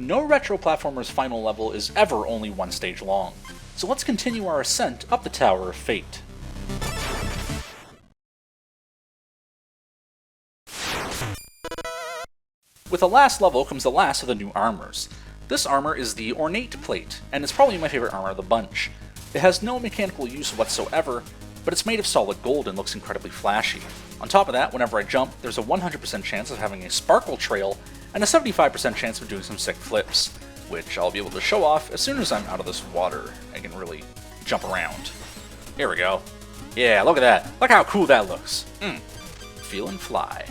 no retro platformer's final level is ever only one stage long, so let's continue our ascent up the Tower of Fate. With the last level comes the last of the new armors. This armor is the Ornate Plate, and it's probably my favorite armor of the bunch. It has no mechanical use whatsoever, but it's made of solid gold and looks incredibly flashy. On top of that, whenever I jump, there's a 100% chance of having a sparkle trail, and a 75% chance of doing some sick flips, which I'll be able to show off as soon as I'm out of this water. I can really jump around. Here we go. Yeah, look at that. Look how cool that looks. Feelin' fly.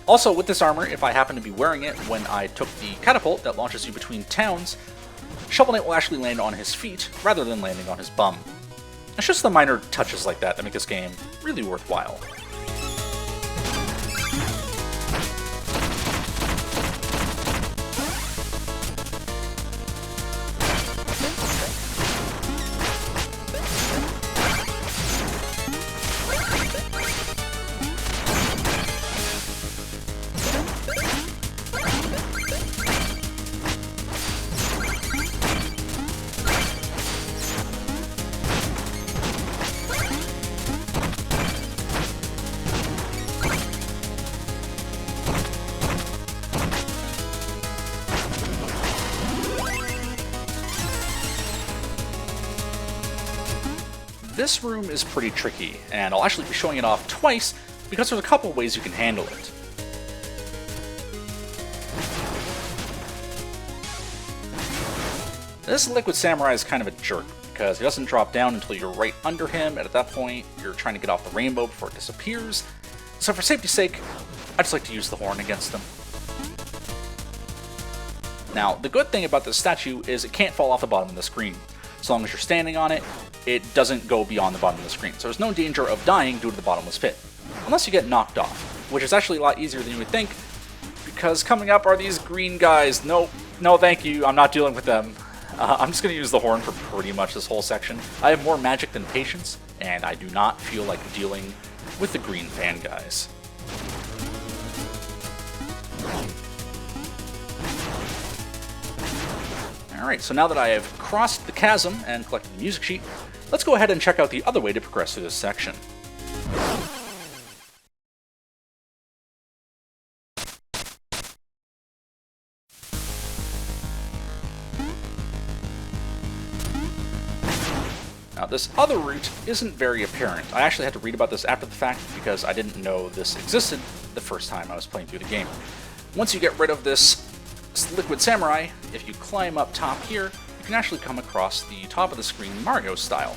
Also, with this armor, if I happen to be wearing it when I took the catapult that launches you between towns, Shovel Knight will actually land on his feet rather than landing on his bum. It's just the minor touches like that that make this game really worthwhile. This room is pretty tricky, and I'll actually be showing it off twice because there's a couple ways you can handle it. This Liquid Samurai is kind of a jerk because he doesn't drop down until you're right under him, and at that point you're trying to get off the rainbow before it disappears. So for safety's sake, I just like to use the horn against him. Now, the good thing about this statue is it can't fall off the bottom of the screen. As long as you're standing on it, it doesn't go beyond the bottom of the screen, so there's no danger of dying due to the bottomless pit. Unless you get knocked off, which is actually a lot easier than you would think, because coming up are these green guys. No thank you, I'm not dealing with them. I'm just going to use the horn for pretty much this whole section. I have more magic than patience, and I do not feel like dealing with the green fan guys. Alright, so now that I have crossed the chasm and collected the music sheet, let's go ahead and check out the other way to progress through this section. Now this other route isn't very apparent. I actually had to read about this after the fact because I didn't know this existed the first time I was playing through the game. Once you get rid of this Liquid Samurai, if you climb up top here, you can actually come across the top of the screen Mario style.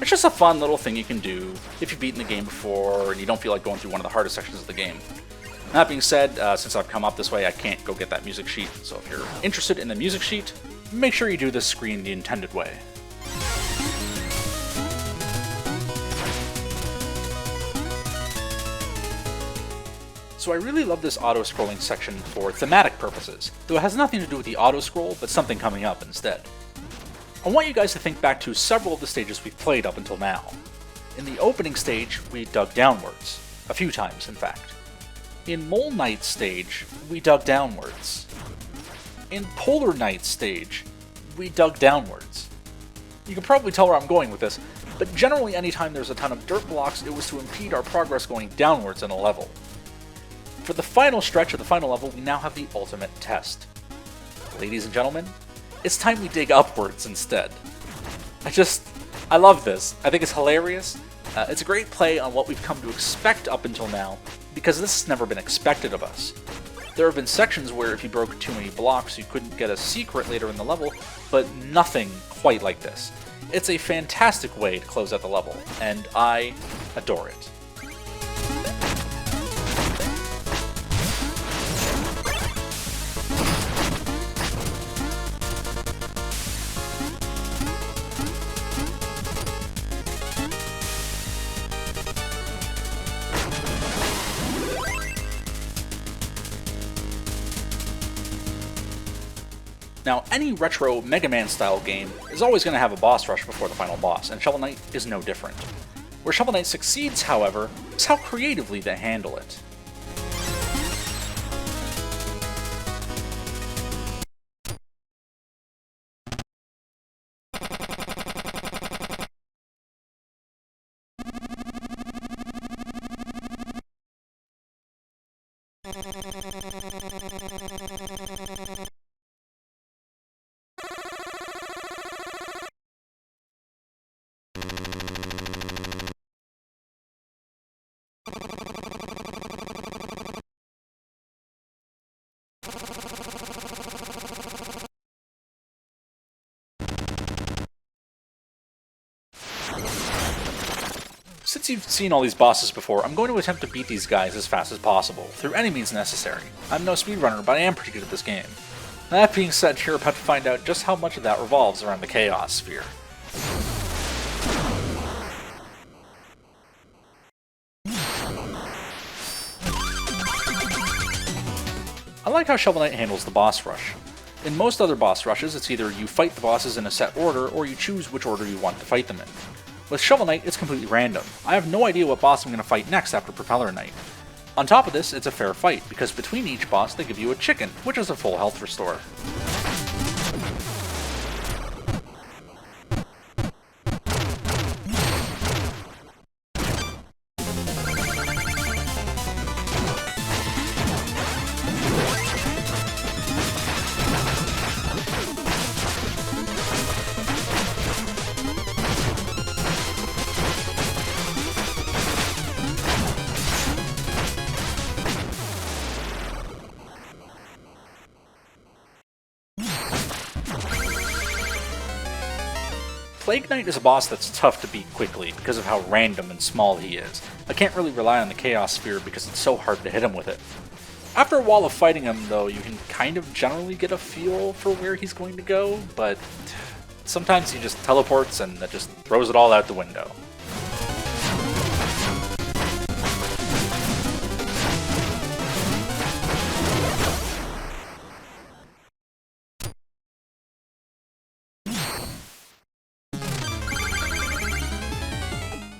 It's just a fun little thing you can do if you've beaten the game before and you don't feel like going through one of the hardest sections of the game. That being said, since I've come up this way, I can't go get that music sheet, so if you're interested in the music sheet, make sure you do this screen the intended way. So I really love this auto-scrolling section for thematic purposes, though it has nothing to do with the auto-scroll, but something coming up instead. I want you guys to think back to several of the stages we've played up until now. In the opening stage, we dug downwards. A few times, in fact. In Mole Knight's stage, we dug downwards. In Polar Knight's stage, we dug downwards. You can probably tell where I'm going with this, but generally anytime there's a ton of dirt blocks, it was to impede our progress going downwards in a level. For the final stretch of the final level, we now have the ultimate test. Ladies and gentlemen, it's time we dig upwards instead. I love this. I think it's hilarious. It's a great play on what we've come to expect up until now, because this has never been expected of us. There have been sections where if you broke too many blocks, you couldn't get a secret later in the level, but nothing quite like this. It's a fantastic way to close out the level, and I adore it. Now, any retro Mega Man style game is always going to have a boss rush before the final boss, and Shovel Knight is no different. Where Shovel Knight succeeds, however, is how creatively they handle it. Since you've seen all these bosses before, I'm going to attempt to beat these guys as fast as possible, through any means necessary. I'm no speedrunner, but I am pretty good at this game. That being said, you're about to find out just how much of that revolves around the Chaos Sphere. I like how Shovel Knight handles the boss rush. In most other boss rushes, it's either you fight the bosses in a set order, or you choose which order you want to fight them in. With Shovel Knight, it's completely random. I have no idea what boss I'm going to fight next after Propeller Knight. On top of this, it's a fair fight, because between each boss they give you a chicken, which is a full health restore. Plague Knight is a boss that's tough to beat quickly because of how random and small he is. I can't really rely on the Chaos Sphere because it's so hard to hit him with it. After a while of fighting him though, you can kind of generally get a feel for where he's going to go, but sometimes he just teleports and that just throws it all out the window.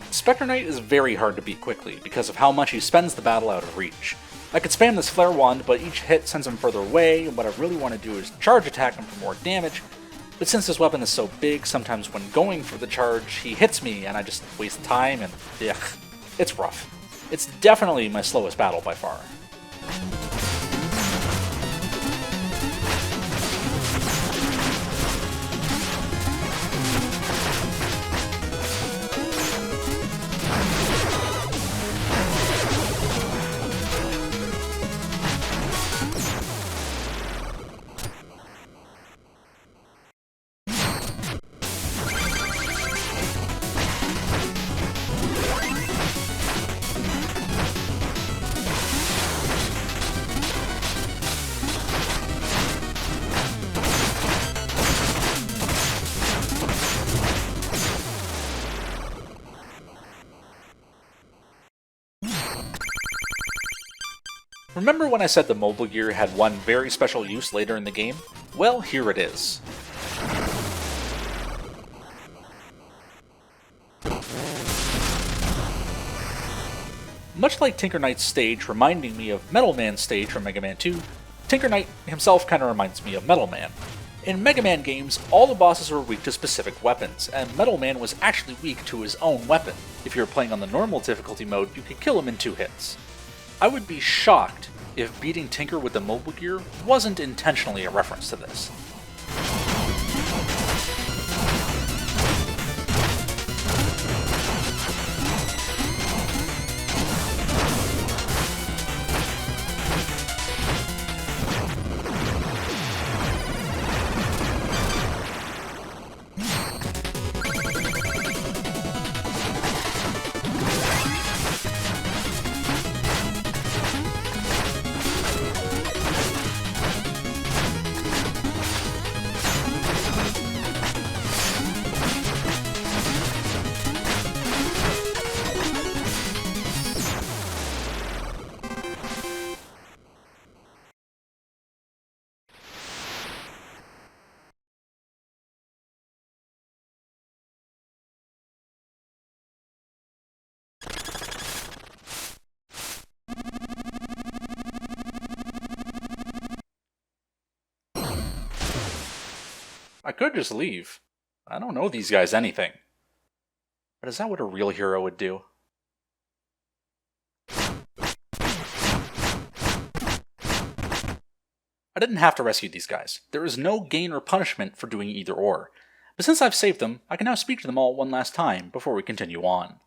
Spectre Knight is very hard to beat quickly because of how much he spends the battle out of reach. I could spam this flare wand, but each hit sends him further away, and what I really want to do is charge attack him for more damage, but since this weapon is so big, sometimes when going for the charge, he hits me and I just waste time and ugh, it's rough. It's definitely my slowest battle by far. Remember when I said the mobile gear had one very special use later in the game? Well, here it is. Much like Tinker Knight's stage reminding me of Metal Man's stage from Mega Man 2, Tinker Knight himself kinda reminds me of Metal Man. In Mega Man games, all the bosses were weak to specific weapons, and Metal Man was actually weak to his own weapon. If you were playing on the normal difficulty mode, you could kill him in 2 hits. I would be shocked if beating Tinker with the mobile gear wasn't intentionally a reference to this. I could just leave. I don't know these guys anything. But is that what a real hero would do? I didn't have to rescue these guys. There is no gain or punishment for doing either or. But since I've saved them, I can now speak to them all one last time before we continue on.